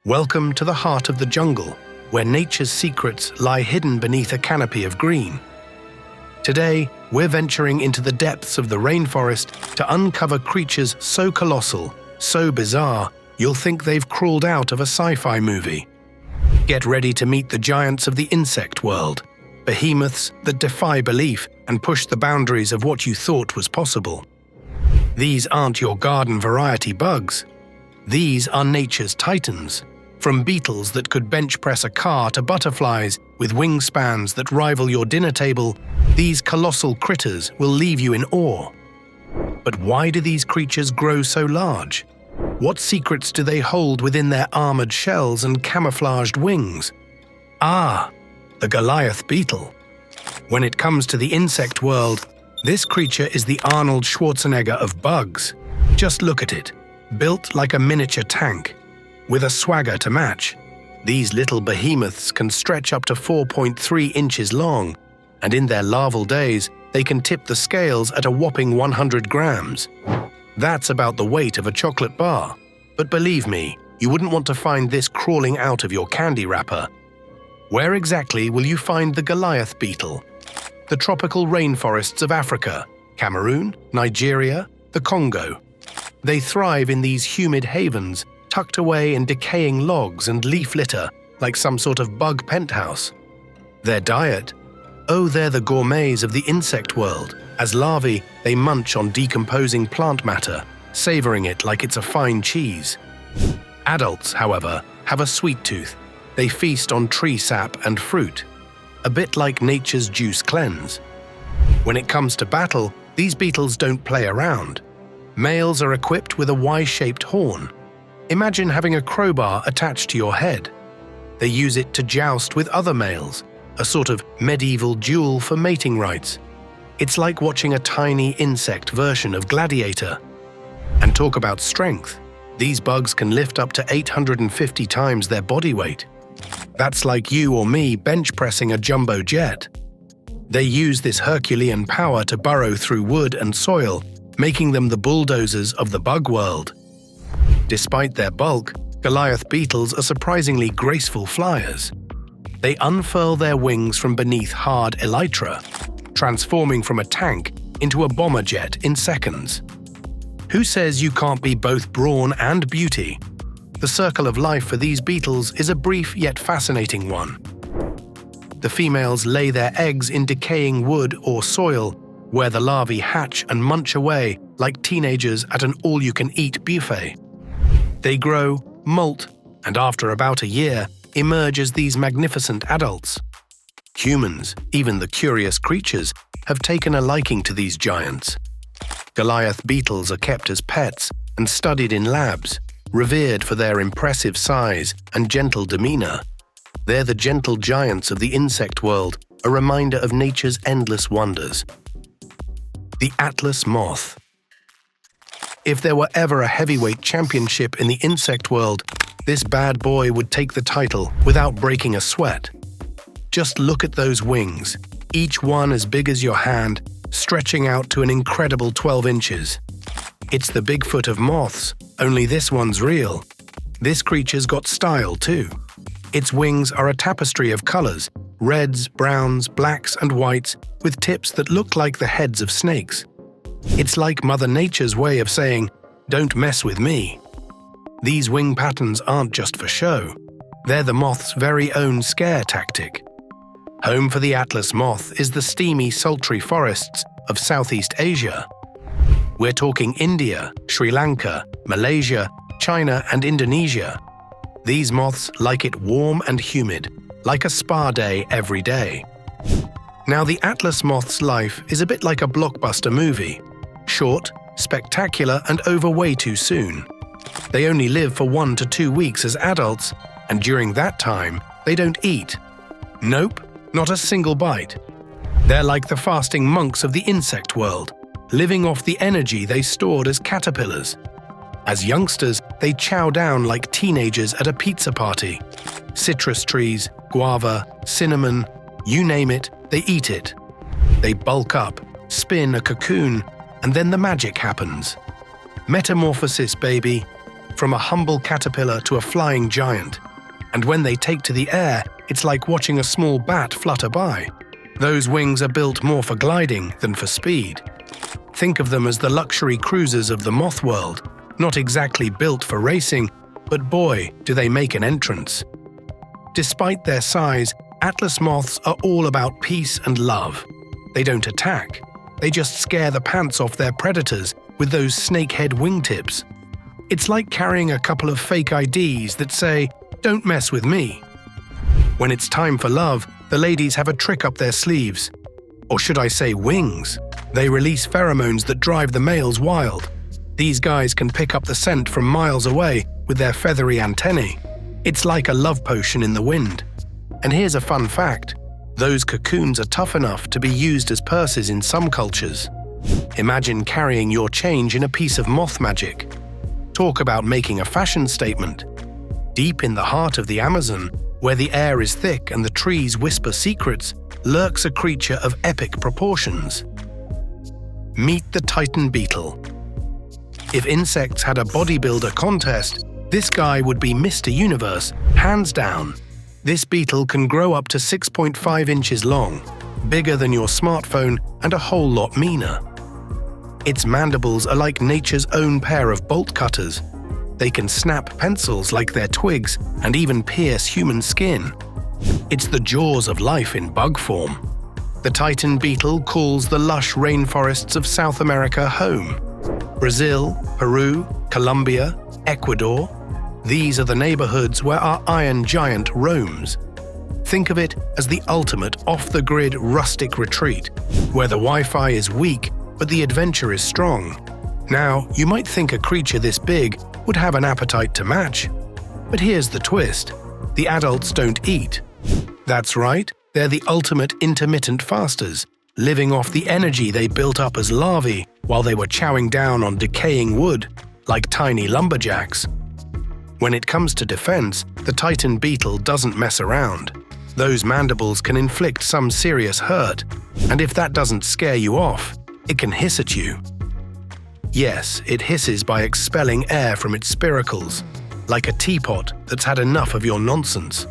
Welcome to the heart of the jungle, where nature's secrets lie hidden beneath a canopy of green. Today, we're venturing into the depths of the rainforest to uncover creatures so colossal, so bizarre, you'll think they've crawled out of a sci-fi movie. Get ready to meet the giants of the insect world, behemoths that defy belief and push the boundaries of what you thought was possible. These aren't your garden variety bugs. These are nature's titans. From beetles that could bench press a car to butterflies with wingspans that rival your dinner table, these colossal critters will leave you in awe. But why do these creatures grow so large? What secrets do they hold within their armored shells and camouflaged wings? Ah, the Goliath Beetle. When it comes to the insect world, this creature is the Arnold Schwarzenegger of bugs. Just look at it, built like a miniature tank, with a swagger to match. These little behemoths can stretch up to 4.3 inches long, and in their larval days, they can tip the scales at a whopping 100 grams. That's about the weight of a chocolate bar. But believe me, you wouldn't want to find this crawling out of your candy wrapper. Where exactly will you find the Goliath Beetle? The tropical rainforests of Africa, Cameroon, Nigeria, the Congo. They thrive in these humid havens, tucked away in decaying logs and leaf litter like some sort of bug penthouse. Their diet? Oh, they're the gourmets of the insect world. As larvae, they munch on decomposing plant matter, savoring it like it's a fine cheese. Adults, however, have a sweet tooth. They feast on tree sap and fruit, a bit like nature's juice cleanse. When it comes to battle, these beetles don't play around. Males are equipped with a Y-shaped horn. Imagine having a crowbar attached to your head. They use it to joust with other males, a sort of medieval duel for mating rights. It's like watching a tiny insect version of Gladiator. And talk about strength. These bugs can lift up to 850 times their body weight. That's like you or me bench pressing a jumbo jet. They use this Herculean power to burrow through wood and soil, making them the bulldozers of the bug world. Despite their bulk, Goliath beetles are surprisingly graceful flyers. They unfurl their wings from beneath hard elytra, transforming from a tank into a bomber jet in seconds. Who says you can't be both brawn and beauty? The circle of life for these beetles is a brief yet fascinating one. The females lay their eggs in decaying wood or soil, where the larvae hatch and munch away like teenagers at an all-you-can-eat buffet. They grow, molt, and after about a year, emerge as these magnificent adults. Humans, even the curious creatures, have taken a liking to these giants. Goliath beetles are kept as pets and studied in labs, revered for their impressive size and gentle demeanor. They're the gentle giants of the insect world, a reminder of nature's endless wonders. The Atlas moth. If there were ever a heavyweight championship in the insect world, this bad boy would take the title without breaking a sweat. Just look at those wings, each one as big as your hand, stretching out to an incredible 12 inches. It's the Bigfoot of moths, only this one's real. This creature's got style too. Its wings are a tapestry of colors, reds, browns, blacks, and whites, with tips that look like the heads of snakes. It's like Mother Nature's way of saying, "Don't mess with me." These wing patterns aren't just for show. They're the moth's very own scare tactic. Home for the Atlas moth is the steamy, sultry forests of Southeast Asia. We're talking India, Sri Lanka, Malaysia, China, and Indonesia. These moths like it warm and humid, like a spa day every day. Now, the Atlas moth's life is a bit like a blockbuster movie. Short, spectacular, and over way too soon. They only live for 1 to 2 weeks as adults, and during that time, they don't eat. Nope, not a single bite. They're like the fasting monks of the insect world, living off the energy they stored as caterpillars. As youngsters, they chow down like teenagers at a pizza party. Citrus trees, guava, cinnamon, you name it, they eat it. They bulk up, spin a cocoon, and then the magic happens. Metamorphosis, baby. from a humble caterpillar to a flying giant. And when they take to the air, it's like watching a small bat flutter by. Those wings are built more for gliding than for speed. Think of them as the luxury cruisers of the moth world, not exactly built for racing, but boy, do they make an entrance. Despite their size, Atlas moths are all about peace and love. They don't attack, they just scare the pants off their predators with those snakehead wingtips. It's like carrying a couple of fake IDs that say, "Don't mess with me." When it's time for love, the ladies have a trick up their sleeves. Or should I say wings? They release pheromones that drive the males wild. These guys can pick up the scent from miles away with their feathery antennae. It's like a love potion in the wind. And here's a fun fact. Those cocoons are tough enough to be used as purses in some cultures. Imagine carrying your change in a piece of moth magic. Talk about making a fashion statement. Deep in the heart of the Amazon, where the air is thick and the trees whisper secrets, lurks a creature of epic proportions. Meet the Titan Beetle. If insects had a bodybuilder contest, this guy would be Mr. Universe, hands down. This beetle can grow up to 6.5 inches long, bigger than your smartphone and a whole lot meaner. Its mandibles are like nature's own pair of bolt cutters. They can snap pencils like they're twigs and even pierce human skin. It's the jaws of life in bug form. The Titan Beetle calls the lush rainforests of South America home. Brazil, Peru, Colombia, Ecuador. These are the neighborhoods where our iron giant roams. Think of it as the ultimate off-the-grid rustic retreat, where the Wi-Fi is weak but the adventure is strong. Now, you might think a creature this big would have an appetite to match. But here's the twist. The adults don't eat. That's right, they're the ultimate intermittent fasters, living off the energy they built up as larvae while they were chowing down on decaying wood, like tiny lumberjacks. When it comes to defense, the Titan Beetle doesn't mess around. Those mandibles can inflict some serious hurt, and if that doesn't scare you off, it can hiss at you. Yes, it hisses by expelling air from its spiracles, like a teapot that's had enough of your nonsense.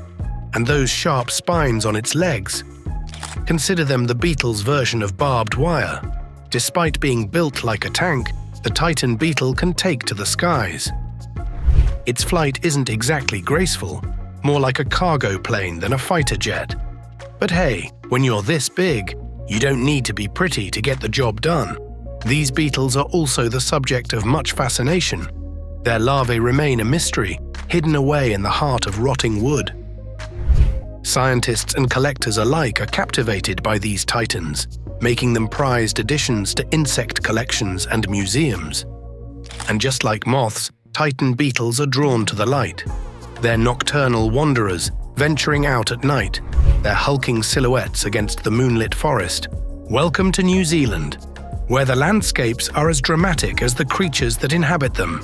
And those sharp spines on its legs. Consider them the beetle's version of barbed wire. Despite being built like a tank, the Titan Beetle can take to the skies. Its flight isn't exactly graceful, more like a cargo plane than a fighter jet. But hey, when you're this big, you don't need to be pretty to get the job done. These beetles are also the subject of much fascination. Their larvae remain a mystery, hidden away in the heart of rotting wood. Scientists and collectors alike are captivated by these titans, making them prized additions to insect collections and museums. And just like moths, Titan beetles are drawn to the light. They're nocturnal wanderers, venturing out at night, their hulking silhouettes against the moonlit forest. Welcome to New Zealand, where the landscapes are as dramatic as the creatures that inhabit them.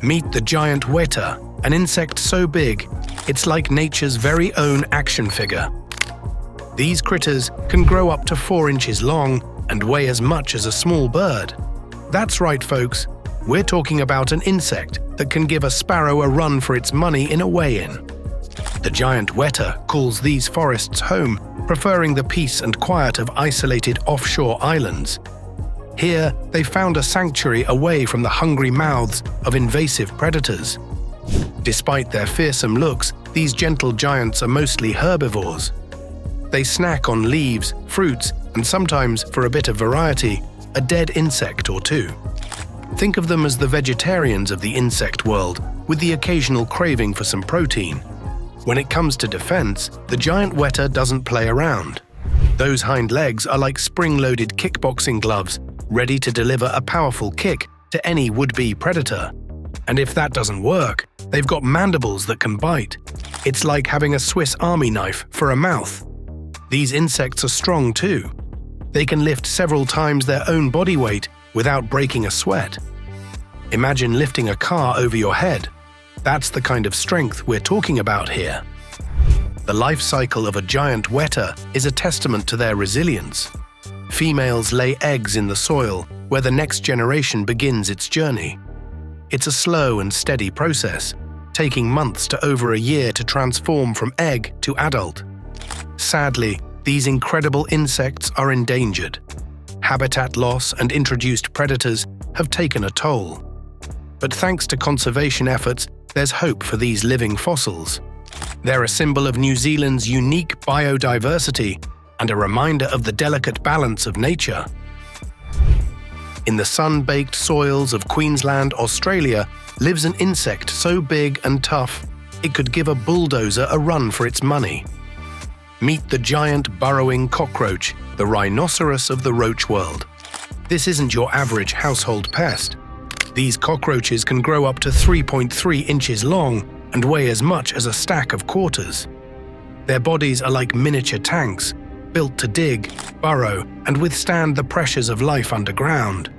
Meet the giant Weta, an insect so big, it's like nature's very own action figure. These critters can grow up to 4 inches long and weigh as much as a small bird. That's right, folks. We're talking about an insect that can give a sparrow a run for its money in a weigh-in. The giant Weta calls these forests home, preferring the peace and quiet of isolated offshore islands. Here, they found a sanctuary away from the hungry mouths of invasive predators. Despite their fearsome looks, these gentle giants are mostly herbivores. They snack on leaves, fruits, and sometimes, for a bit of variety, a dead insect or two. Think of them as the vegetarians of the insect world, with the occasional craving for some protein. When it comes to defense, the giant Weta doesn't play around. Those hind legs are like spring-loaded kickboxing gloves, ready to deliver a powerful kick to any would-be predator. And if that doesn't work, they've got mandibles that can bite. It's like having a Swiss Army knife for a mouth. These insects are strong too. They can lift several times their own body weight without breaking a sweat. Imagine lifting a car over your head. That's the kind of strength we're talking about here. The life cycle of a giant Weta is a testament to their resilience. Females lay eggs in the soil, where the next generation begins its journey. It's a slow and steady process, taking months to over a year to transform from egg to adult. Sadly, these incredible insects are endangered. Habitat loss and introduced predators have taken a toll. But thanks to conservation efforts, there's hope for these living fossils. They're a symbol of New Zealand's unique biodiversity and a reminder of the delicate balance of nature. In the sun-baked soils of Queensland, Australia, lives an insect so big and tough, it could give a bulldozer a run for its money. Meet the giant burrowing cockroach, the rhinoceros of the roach world. This isn't your average household pest. These cockroaches can grow up to 3.3 inches long and weigh as much as a stack of quarters. Their bodies are like miniature tanks, built to dig, burrow, and withstand the pressures of life underground.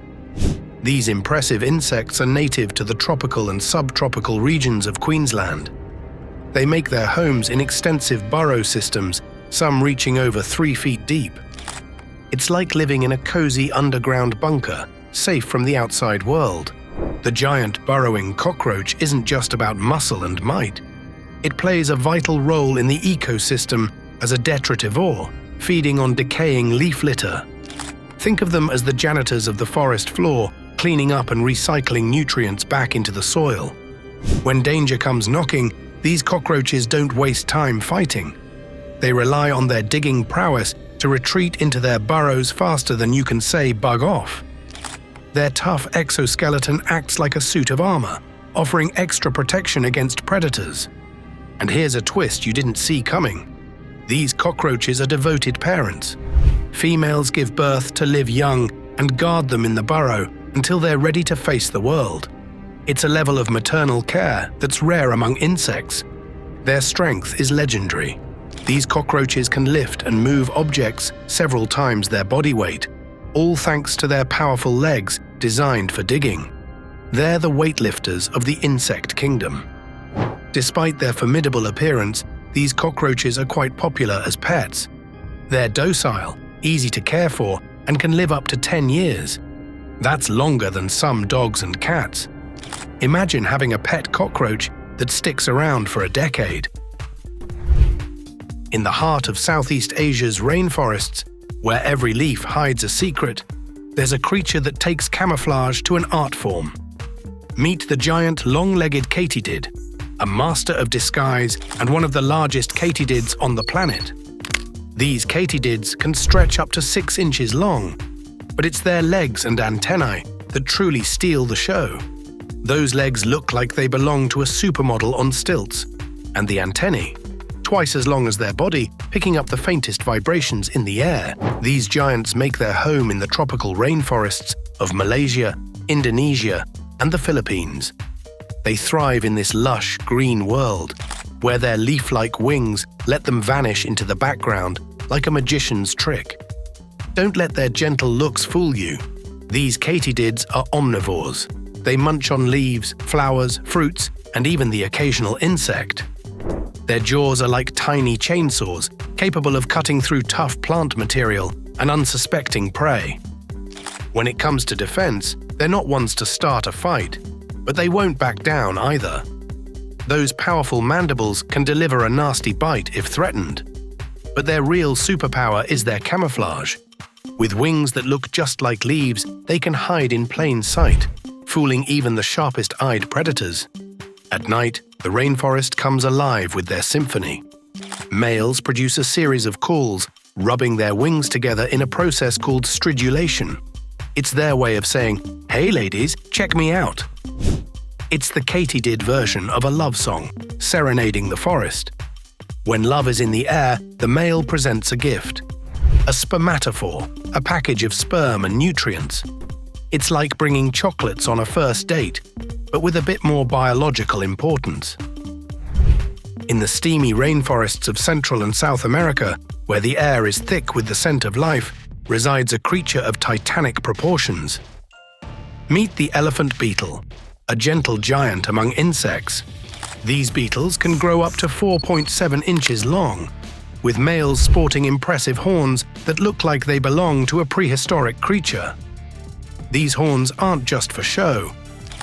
These impressive insects are native to the tropical and subtropical regions of Queensland. They make their homes in extensive burrow systems, some reaching over 3 feet deep. It's like living in a cozy underground bunker, safe from the outside world. The giant burrowing cockroach isn't just about muscle and might. It plays a vital role in the ecosystem as a detritivore, feeding on decaying leaf litter. Think of them as the janitors of the forest floor, cleaning up and recycling nutrients back into the soil. When danger comes knocking, these cockroaches don't waste time fighting. They rely on their digging prowess to retreat into their burrows faster than you can say bug off. Their tough exoskeleton acts like a suit of armor, offering extra protection against predators. And here's a twist you didn't see coming. These cockroaches are devoted parents. Females give birth to live young and guard them in the burrow until they're ready to face the world. It's a level of maternal care that's rare among insects. Their strength is legendary. These cockroaches can lift and move objects several times their body weight, all thanks to their powerful legs designed for digging. They're the weightlifters of the insect kingdom. Despite their formidable appearance, these cockroaches are quite popular as pets. They're docile, easy to care for, and can live up to 10 years. That's longer than some dogs and cats. Imagine having a pet cockroach that sticks around for a decade. In the heart of Southeast Asia's rainforests, where every leaf hides a secret, there's a creature that takes camouflage to an art form. Meet the giant long-legged katydid, a master of disguise and one of the largest katydids on the planet. These katydids can stretch up to 6 inches long, but it's their legs and antennae that truly steal the show. Those legs look like they belong to a supermodel on stilts, and the antennae, twice as long as their body, picking up the faintest vibrations in the air. These giants make their home in the tropical rainforests of Malaysia, Indonesia, and the Philippines. They thrive in this lush, green world, where their leaf-like wings let them vanish into the background like a magician's trick. Don't let their gentle looks fool you. These katydids are omnivores. They munch on leaves, flowers, fruits, and even the occasional insect. Their jaws are like tiny chainsaws, capable of cutting through tough plant material and unsuspecting prey. When it comes to defense, they're not ones to start a fight, but they won't back down either. Those powerful mandibles can deliver a nasty bite if threatened. But their real superpower is their camouflage. With wings that look just like leaves, they can hide in plain sight, fooling even the sharpest-eyed predators. At night, the rainforest comes alive with their symphony. Males produce a series of calls, rubbing their wings together in a process called stridulation. It's their way of saying, "Hey ladies, check me out." It's the katydid version of a love song, serenading the forest. When love is in the air, the male presents a gift. A spermatophore, a package of sperm and nutrients. It's like bringing chocolates on a first date, but with a bit more biological importance. In the steamy rainforests of Central and South America, where the air is thick with the scent of life, resides a creature of titanic proportions. Meet the elephant beetle, a gentle giant among insects. These beetles can grow up to 4.7 inches long, with males sporting impressive horns that look like they belong to a prehistoric creature. These horns aren't just for show.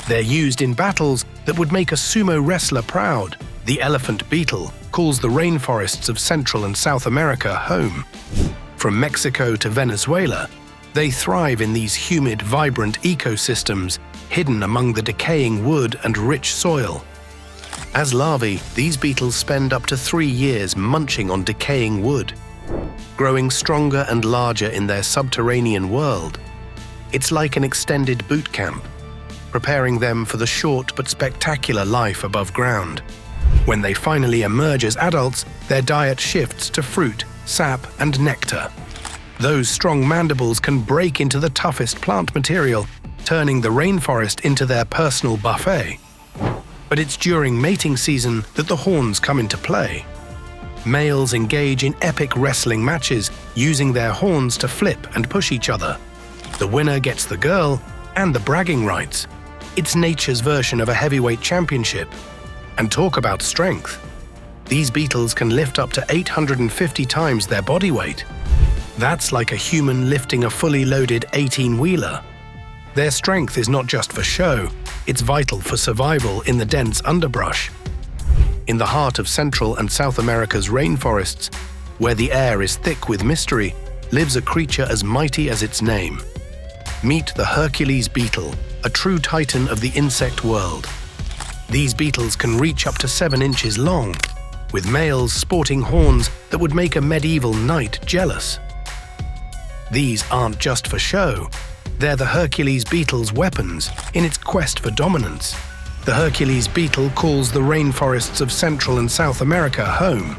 They're used in battles that would make a sumo wrestler proud. The elephant beetle calls the rainforests of Central and South America home. From Mexico to Venezuela, they thrive in these humid, vibrant ecosystems, hidden among the decaying wood and rich soil. As larvae, these beetles spend up to 3 years munching on decaying wood, growing stronger and larger in their subterranean world. It's like an extended boot camp, preparing them for the short but spectacular life above ground. When they finally emerge as adults, their diet shifts to fruit, sap, and nectar. Those strong mandibles can break into the toughest plant material, turning the rainforest into their personal buffet. But it's during mating season that the horns come into play. Males engage in epic wrestling matches, using their horns to flip and push each other. The winner gets the girl and the bragging rights. It's nature's version of a heavyweight championship. And talk about strength. These beetles can lift up to 850 times their body weight. That's like a human lifting a fully loaded 18-wheeler. Their strength is not just for show, it's vital for survival in the dense underbrush. In the heart of Central and South America's rainforests, where the air is thick with mystery, lives a creature as mighty as its name. Meet the Hercules Beetle, a true titan of the insect world. These beetles can reach up to 7 inches long, with males sporting horns that would make a medieval knight jealous. These aren't just for show. They're the Hercules Beetle's weapons in its quest for dominance. The Hercules Beetle calls the rainforests of Central and South America home.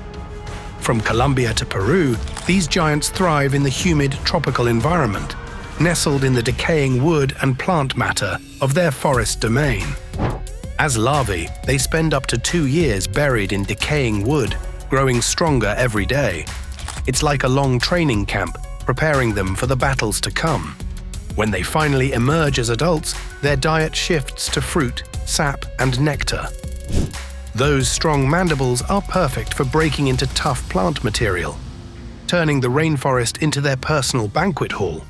From Colombia to Peru, these giants thrive in the humid tropical environment, nestled in the decaying wood and plant matter of their forest domain. As larvae, they spend up to 2 years buried in decaying wood, growing stronger every day. It's like a long training camp, preparing them for the battles to come. When they finally emerge as adults, their diet shifts to fruit, sap, and nectar. Those strong mandibles are perfect for breaking into tough plant material, turning the rainforest into their personal banquet hall.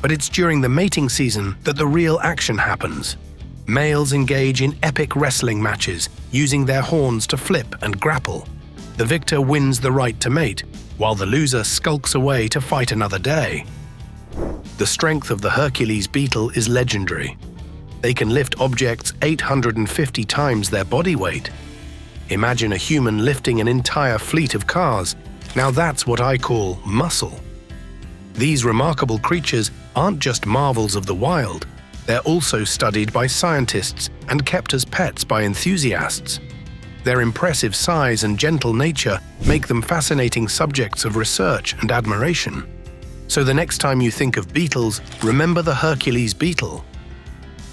But it's during the mating season that the real action happens. Males engage in epic wrestling matches, using their horns to flip and grapple. The victor wins the right to mate, while the loser skulks away to fight another day. The strength of the Hercules Beetle is legendary. They can lift objects 850 times their body weight. Imagine a human lifting an entire fleet of cars. Now that's what I call muscle. These remarkable creatures aren't just marvels of the wild. They're also studied by scientists and kept as pets by enthusiasts. Their impressive size and gentle nature make them fascinating subjects of research and admiration. So the next time you think of beetles, remember the Hercules beetle.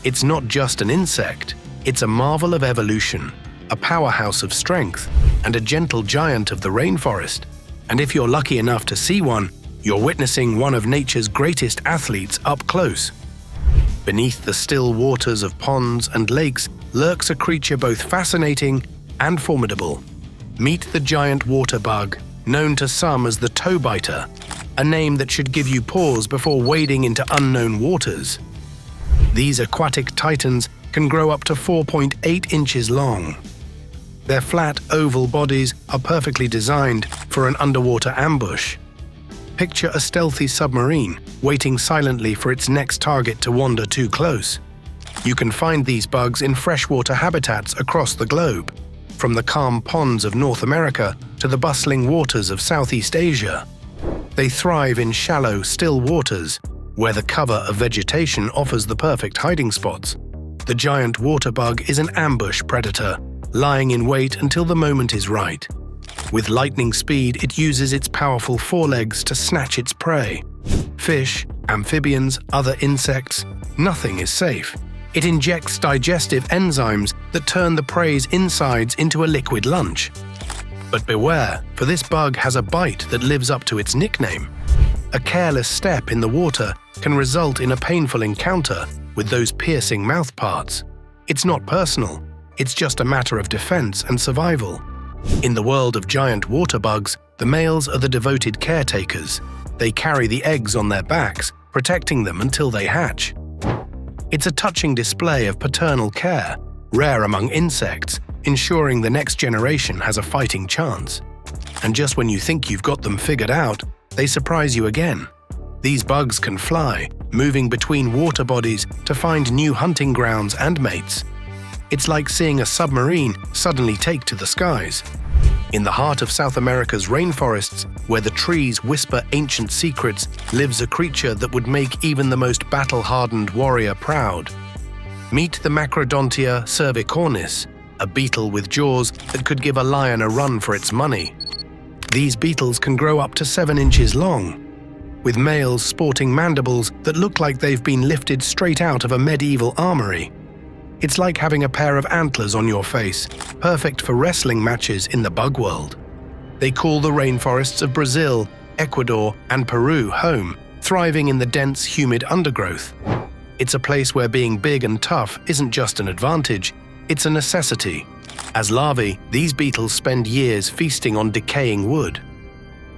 It's not just an insect, it's a marvel of evolution, a powerhouse of strength, and a gentle giant of the rainforest. And if you're lucky enough to see one, you're witnessing one of nature's greatest athletes up close. Beneath the still waters of ponds and lakes lurks a creature both fascinating and formidable. Meet the giant water bug, known to some as the toe biter, a name that should give you pause before wading into unknown waters. These aquatic titans can grow up to 4.8 inches long. Their flat, oval bodies are perfectly designed for an underwater ambush. Picture a stealthy submarine waiting silently for its next target to wander too close. You can find these bugs in freshwater habitats across the globe, from the calm ponds of North America to the bustling waters of Southeast Asia. They thrive in shallow, still waters, where the cover of vegetation offers the perfect hiding spots. The giant water bug is an ambush predator, lying in wait until the moment is right. With lightning speed, it uses its powerful forelegs to snatch its prey. Fish, amphibians, other insects, nothing is safe. It injects digestive enzymes that turn the prey's insides into a liquid lunch. But beware, for this bug has a bite that lives up to its nickname. A careless step in the water can result in a painful encounter with those piercing mouth parts. It's not personal, it's just a matter of defense and survival. In the world of giant water bugs, the males are the devoted caretakers. They carry the eggs on their backs, protecting them until they hatch. It's a touching display of paternal care, rare among insects, ensuring the next generation has a fighting chance. And just when you think you've got them figured out, they surprise you again. These bugs can fly, moving between water bodies to find new hunting grounds and mates. It's like seeing a submarine suddenly take to the skies. In the heart of South America's rainforests, where the trees whisper ancient secrets, lives a creature that would make even the most battle-hardened warrior proud. Meet the Macrodontia Cervicornis, a beetle with jaws that could give a lion a run for its money. These beetles can grow up to 7 inches long, with males sporting mandibles that look like they've been lifted straight out of a medieval armory. It's like having a pair of antlers on your face, perfect for wrestling matches in the bug world. They call the rainforests of Brazil, Ecuador, and Peru home, thriving in the dense, humid undergrowth. It's a place where being big and tough isn't just an advantage, it's a necessity. As larvae, these beetles spend years feasting on decaying wood,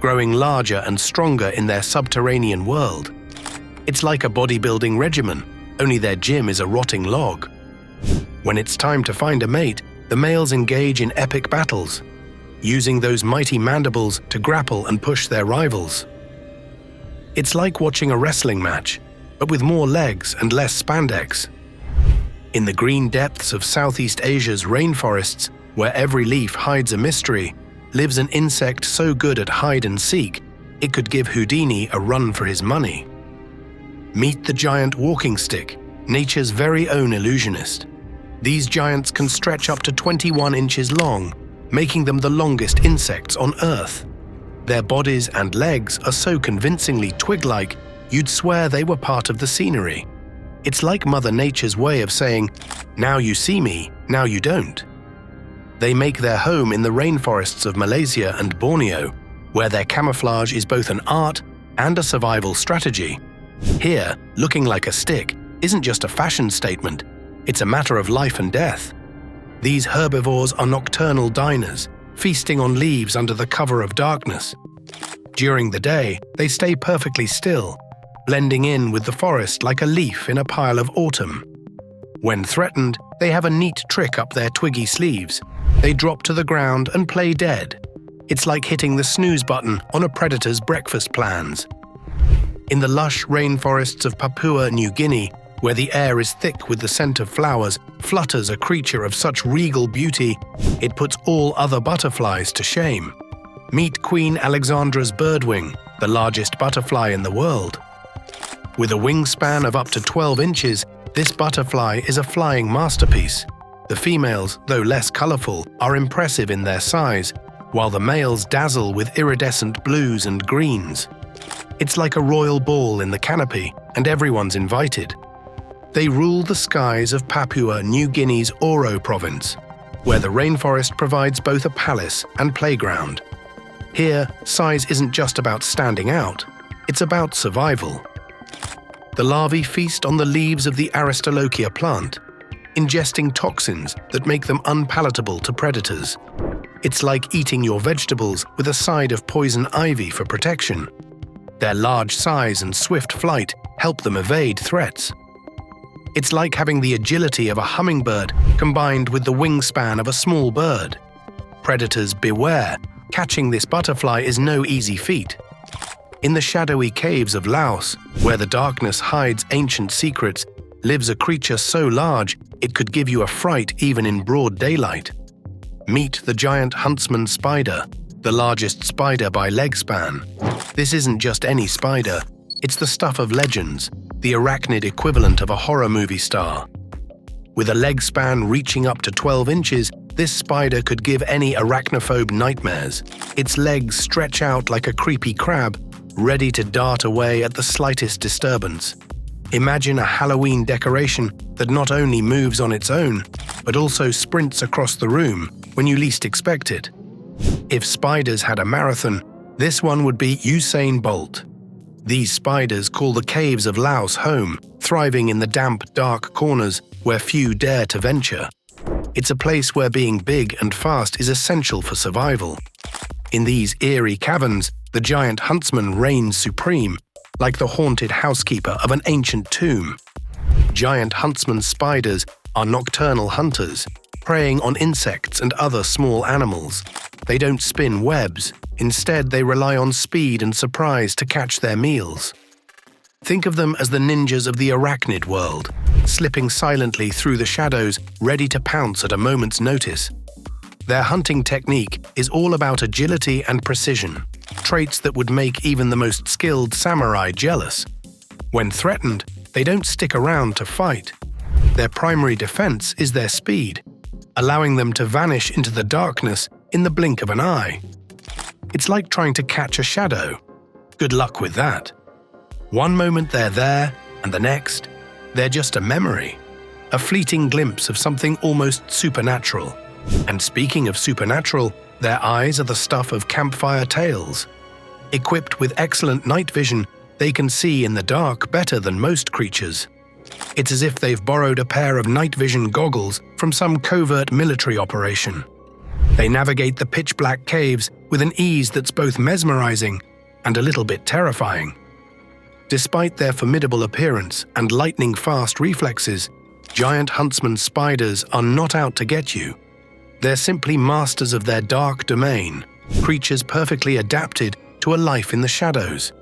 growing larger and stronger in their subterranean world. It's like a bodybuilding regimen, only their gym is a rotting log. When it's time to find a mate, the males engage in epic battles, using those mighty mandibles to grapple and push their rivals. It's like watching a wrestling match, but with more legs and less spandex. In the green depths of Southeast Asia's rainforests, where every leaf hides a mystery, lives an insect so good at hide and seek, it could give Houdini a run for his money. Meet the giant walking stick, nature's very own illusionist. These giants can stretch up to 21 inches long, making them the longest insects on Earth. Their bodies and legs are so convincingly twig-like, you'd swear they were part of the scenery. It's like Mother Nature's way of saying, "Now you see me, now you don't." They make their home in the rainforests of Malaysia and Borneo, where their camouflage is both an art and a survival strategy. Here, looking like a stick isn't just a fashion statement, it's a matter of life and death. These herbivores are nocturnal diners, feasting on leaves under the cover of darkness. During the day, they stay perfectly still, blending in with the forest like a leaf in a pile of autumn. When threatened, they have a neat trick up their twiggy sleeves. They drop to the ground and play dead. It's like hitting the snooze button on a predator's breakfast plans. In the lush rainforests of Papua New Guinea, where the air is thick with the scent of flowers, flutters a creature of such regal beauty, it puts all other butterflies to shame. Meet Queen Alexandra's birdwing, the largest butterfly in the world. With a wingspan of up to 12 inches, this butterfly is a flying masterpiece. The females, though less colorful, are impressive in their size, while the males dazzle with iridescent blues and greens. It's like a royal ball in the canopy, and everyone's invited. They rule the skies of Papua New Guinea's Oro province, where the rainforest provides both a palace and playground. Here, size isn't just about standing out, it's about survival. The larvae feast on the leaves of the Aristolochia plant, ingesting toxins that make them unpalatable to predators. It's like eating your vegetables with a side of poison ivy for protection. Their large size and swift flight help them evade threats. It's like having the agility of a hummingbird combined with the wingspan of a small bird. Predators beware, catching this butterfly is no easy feat. In the shadowy caves of Laos, where the darkness hides ancient secrets, lives a creature so large it could give you a fright even in broad daylight. Meet the giant Huntsman Spider, the largest spider by leg span. This isn't just any spider, it's the stuff of legends, the arachnid equivalent of a horror movie star. With a leg span reaching up to 12 inches, this spider could give any arachnophobe nightmares. Its legs stretch out like a creepy crab, ready to dart away at the slightest disturbance. Imagine a Halloween decoration that not only moves on its own, but also sprints across the room when you least expect it. If spiders had a marathon, this one would be Usain Bolt. These spiders call the caves of Laos home, thriving in the damp, dark corners where few dare to venture. It's a place where being big and fast is essential for survival. In these eerie caverns, the giant huntsman reigns supreme, like the haunted housekeeper of an ancient tomb. Giant huntsman spiders are nocturnal hunters, preying on insects and other small animals. They don't spin webs. Instead, they rely on speed and surprise to catch their meals. Think of them as the ninjas of the arachnid world, slipping silently through the shadows, ready to pounce at a moment's notice. Their hunting technique is all about agility and precision, traits that would make even the most skilled samurai jealous. When threatened, they don't stick around to fight. Their primary defense is their speed, allowing them to vanish into the darkness in the blink of an eye. It's like trying to catch a shadow. Good luck with that. One moment they're there, and the next, they're just a memory, a fleeting glimpse of something almost supernatural. And speaking of supernatural, their eyes are the stuff of campfire tales. Equipped with excellent night vision, they can see in the dark better than most creatures. It's as if they've borrowed a pair of night vision goggles from some covert military operation. They navigate the pitch-black caves with an ease that's both mesmerizing and a little bit terrifying. Despite their formidable appearance and lightning-fast reflexes, giant huntsman spiders are not out to get you. They're simply masters of their dark domain, creatures perfectly adapted to a life in the shadows.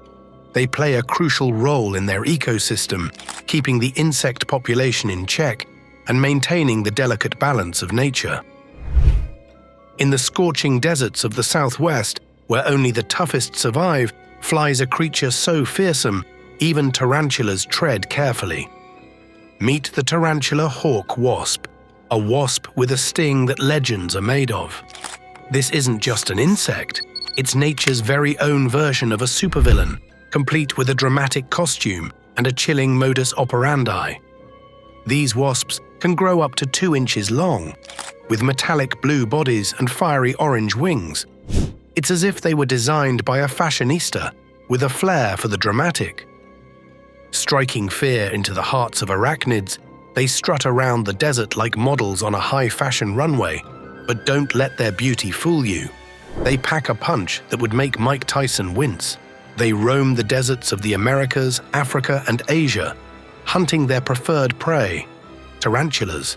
They play a crucial role in their ecosystem, keeping the insect population in check and maintaining the delicate balance of nature. In the scorching deserts of the southwest, where only the toughest survive, flies a creature so fearsome, even tarantulas tread carefully. Meet the Tarantula Hawk Wasp, a wasp with a sting that legends are made of. This isn't just an insect, it's nature's very own version of a supervillain, complete with a dramatic costume and a chilling modus operandi. These wasps can grow up to 2 inches long, with metallic blue bodies and fiery orange wings. It's as if they were designed by a fashionista with a flair for the dramatic. Striking fear into the hearts of arachnids, they strut around the desert like models on a high-fashion runway, but don't let their beauty fool you. They pack a punch that would make Mike Tyson wince. They roam the deserts of the Americas, Africa, and Asia, hunting their preferred prey, tarantulas.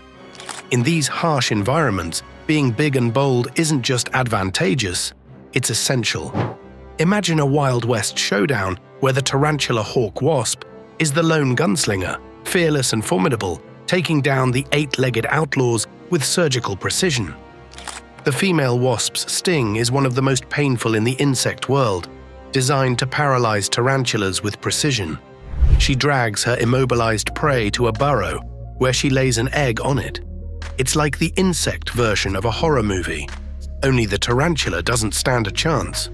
In these harsh environments, being big and bold isn't just advantageous, it's essential. Imagine a Wild West showdown where the Tarantula Hawk Wasp is the lone gunslinger, fearless and formidable, taking down the 8-legged outlaws with surgical precision. The female wasp's sting is one of the most painful in the insect world, designed to paralyze tarantulas with precision. She drags her immobilized prey to a burrow, where she lays an egg on it. It's like the insect version of a horror movie, only the tarantula doesn't stand a chance.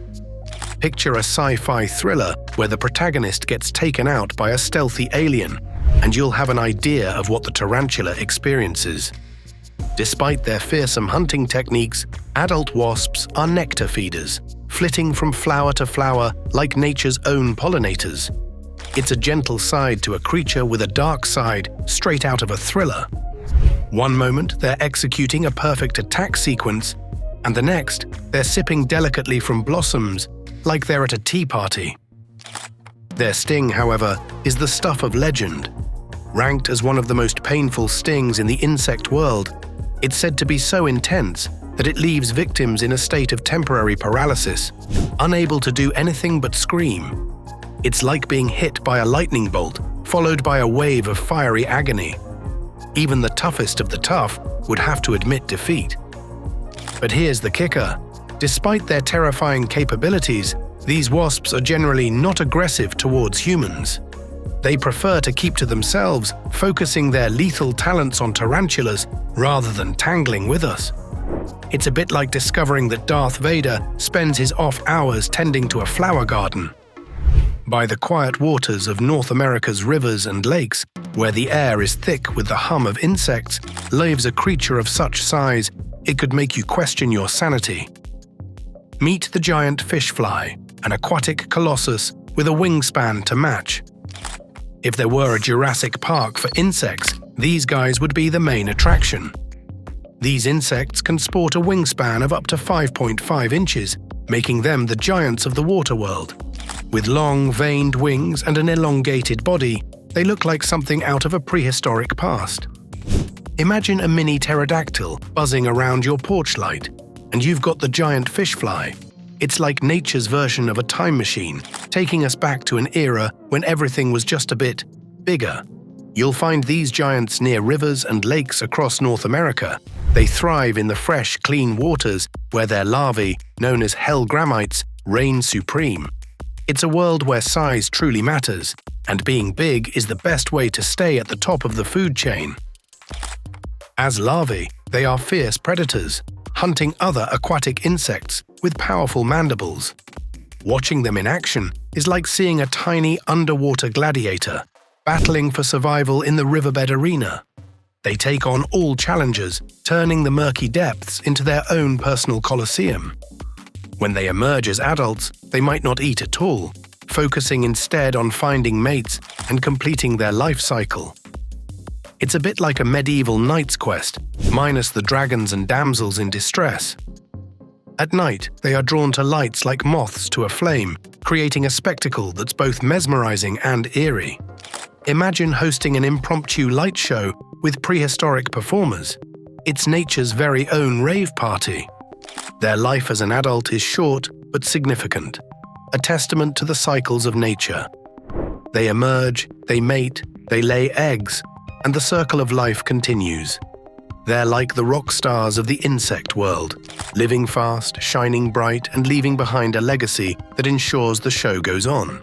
Picture a sci-fi thriller where the protagonist gets taken out by a stealthy alien, and you'll have an idea of what the tarantula experiences. Despite their fearsome hunting techniques, adult wasps are nectar feeders, flitting from flower to flower like nature's own pollinators. It's a gentle side to a creature with a dark side straight out of a thriller. One moment they're executing a perfect attack sequence, and the next they're sipping delicately from blossoms like they're at a tea party. Their sting, however, is the stuff of legend. Ranked as one of the most painful stings in the insect world, it's said to be so intense that it leaves victims in a state of temporary paralysis, unable to do anything but scream. It's like being hit by a lightning bolt, followed by a wave of fiery agony. Even the toughest of the tough would have to admit defeat. But here's the kicker. Despite their terrifying capabilities, these wasps are generally not aggressive towards humans. They prefer to keep to themselves, focusing their lethal talents on tarantulas rather than tangling with us. It's a bit like discovering that Darth Vader spends his off hours tending to a flower garden. By the quiet waters of North America's rivers and lakes, where the air is thick with the hum of insects, lives a creature of such size it could make you question your sanity. Meet the giant fish fly, an aquatic colossus with a wingspan to match. If there were a Jurassic Park for insects, these guys would be the main attraction. These insects can sport a wingspan of up to 5.5 inches, making them the giants of the water world. With long, veined wings and an elongated body, They look like something out of a prehistoric past. Imagine a mini pterodactyl buzzing around your porch light, and you've got the giant fish fly. It's like nature's version of a time machine, taking us back to an era when everything was just a bit bigger. You'll find these giants near rivers and lakes across North America. They thrive in the fresh, clean waters where their larvae, known as hellgrammites, reign supreme. It's a world where size truly matters, and being big is the best way to stay at the top of the food chain. As larvae, they are fierce predators, hunting other aquatic insects with powerful mandibles. Watching them in action is like seeing a tiny underwater gladiator, battling for survival in the riverbed arena. They take on all challenges, turning the murky depths into their own personal coliseum. When they emerge as adults, they might not eat at all, focusing instead on finding mates and completing their life cycle. It's a bit like a medieval knight's quest, minus the dragons and damsels in distress. At night, they are drawn to lights like moths to a flame, creating a spectacle that's both mesmerizing and eerie. Imagine hosting an impromptu light show with prehistoric performers. It's nature's very own rave party. Their life as an adult is short but significant, a testament to the cycles of nature. They emerge, they mate, they lay eggs, and the circle of life continues. They're like the rock stars of the insect world, living fast, shining bright, and leaving behind a legacy that ensures the show goes on.